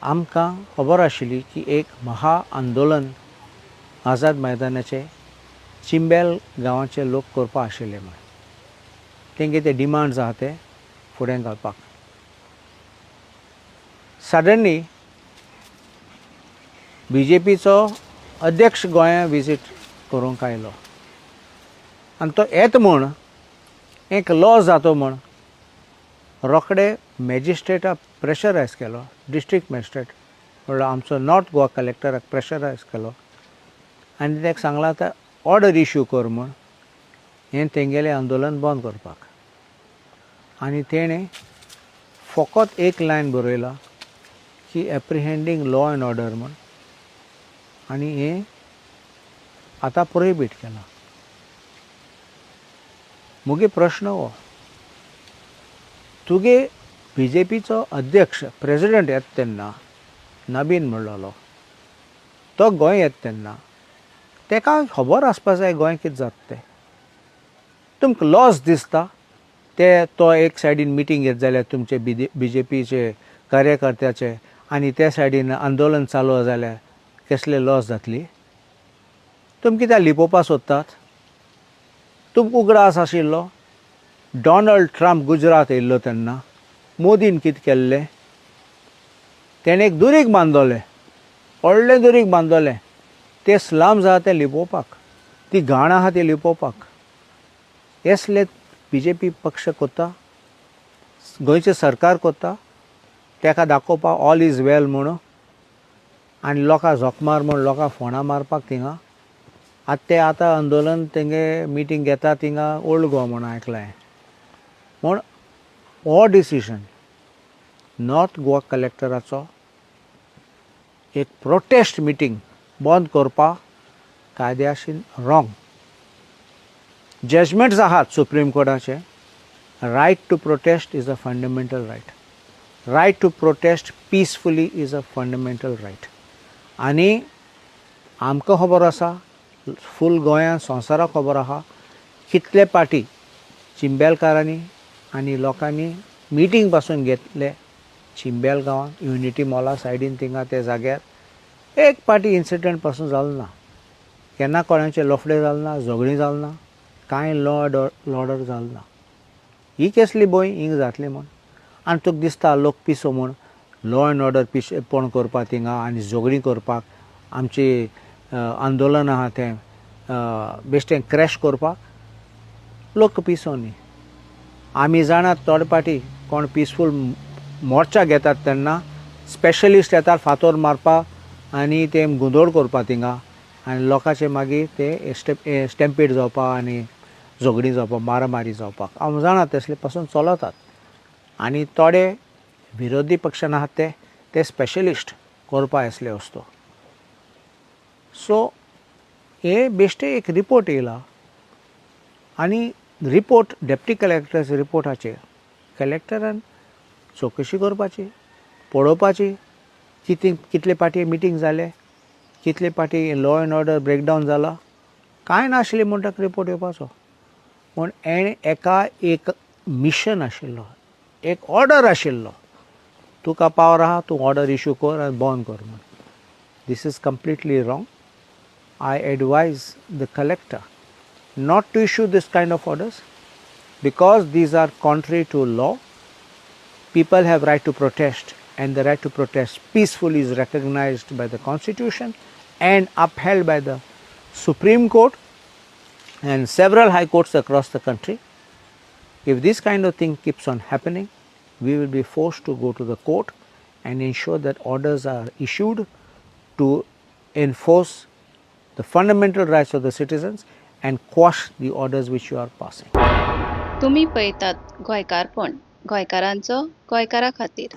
आमकां खबर आशिल्ली की एक महाआंदोलन आझाद मैदानाचे चिंबेल गांवाचे लोक करपा आशिल्ले म्हण तेंगे ते डिमांड्स आहा ते फुडें घालपाक. सडनली BJPचो अध्यक्ष गोंया विजीट करूंक आयलो आनी तो येता म्हूण एक लॉ जातो म्हूण रोखडे मॅजिस्ट्रेटाक प्रेशरायज केलो. डिस्ट्रिक्ट मॅजिस्ट्रेट म्हणल्यार आमचो नॉर्थ गोवा कलेक्टराक प्रेशरायज केलो आनी ताका सांगलां आतां ऑर्डर इश्यू कर म्हूण हें तेंगेलें आंदोलन बंद करपाक. आनी तेणें फकत एक लायन बरयला की एप्रिहेंडींग लॉ एंड ऑर्डर म्हूण आनी हें आतां प्रोहिबीट केलां. मुगे प्रश्न हो तुगे BJPचो अध्यक्ष प्रेजिडेंट येता तेन्ना नबीन म्हणलोलो तो गोंय येता तेन्ना ताका खबर आसपा जाय गोंय कितें जाता तें. तुमकां लॉस दिसता ते तो एक सायडीन मिटींग येत जाल्यार तुमचे BJPचे कार्यकर्त्याचे आनी त्या सायडीन आंदोलन चालू जाल्यार कसले लॉस जातली. तुमी कित्याक लिपोवपा सोदतात. तुमकां उगडास आशिल्लो डॉनल्ड ट्रम्प गुजरात येयल्लो तेन्ना मोदीन कितें केल्लें तेणें एक दुरीग बांदलोलें व्हडलें दुरीग बांदलोलें ते स्लम्स आहा ते लिपोवपाक ती घाण आहा ती लिपोवपाक. हेसले BJP पक्ष कोत्ता गोंयचें सरकार कोत्ता ताका दाखोवपाक ऑल इज वेल म्हणून आनी लोकां झोक मार म्हूण लोकां फोंडां मारपाक थिंगा आतां आंदोलन तेंगे मिटींग घेता थिंगा ओल्ड गोवा म्हूण आयकलां म्हूण हो डिसिजन नॉर्थ गोवा कलेक्टराचो एक प्रोटेस्ट मिटींग बंद करपा कायद्याशीन रॉंग. जजमेंट्स आहात सुप्रीम कोर्टाचे. Right to protest is a fundamental right. Right to protest peacefully is a fundamental right. आनी आमकां खबर आसा फूल गोंया संवसाराक खबर आहा कितले पाटी चिंबेलकारांनी आनी लोकांनी मिटींग पासून घेतले चिंबेल गांवांत युनिटी मॉला सायडीन थिंगा त्या जाग्यार एक पाटी इन्सिडंट पासून जालो ना. केन्ना कोणाचे लफडे जाले ना, झगडीं जाली ना, कांय लॉ ऑर्डर जालो ना. ही कसली बोय हिंग जातली म्हूण आनी तुका दिसता लोक पिसो म्हूण लॉ एंड ऑर्डर पिशेपण करपाक थिंगा आनी झगडीं करपाक आमची आंदोलन आहा तें बेश्टें क्रॅश करपाक लोक पिसो न्ही. आमी जाणात थोडे पाटी कोण पिसफूल मोर्चा घेतात तेन्ना स्पेशलिस्ट येतात फातोर मारपाक आनी ते गुंदोड करपाक थिंगा आनी लोकांचे मागीर ते स्टॅम्पीड जावपाक आनी झगडीं जावपाक मारामारी जावपाक आमी जाणा तसले पासून चलतात. आनी थोडे विरोधी पक्षान आहात ते स्पेशलिस्ट करपा असले वस्तू. सो हे बेश्टे एक रिपोर्ट येयला आनी रिपोर्ट डेप्टी कलेक्टराच्या रिपोर्टाचेर कलेक्टरान चवकशी करपाची पळोवपाची कितले पाटी मिटींग जाले कितले पाटी लॉ एंड ऑर्डर ब्रेकडावन जाला कांय नाशिल्लें म्हूण ताका रिपोर्ट येवपाचो. पूण एणे एका एक मिशन आशिल्लो एक ऑर्डर आशिल्लो तुका पावर आहा तूं ऑर्डर इश्यू कर आनी बंद कर म्हूण. This is completely wrong. I advise the collector not to issue this kind of orders because these are contrary to law. People have right to protest and the right to protest peacefully is recognized by the Constitution and upheld by the Supreme Court and several high courts across the country. If this kind of thing keeps on happening, we will be forced to go to the court and ensure that orders are issued to enforce the fundamental rights of the citizens and quash the orders which you are passing. तुम्ही पळयतात गोंयकारपण गोंयकारांचो गोंयकारा खातीर.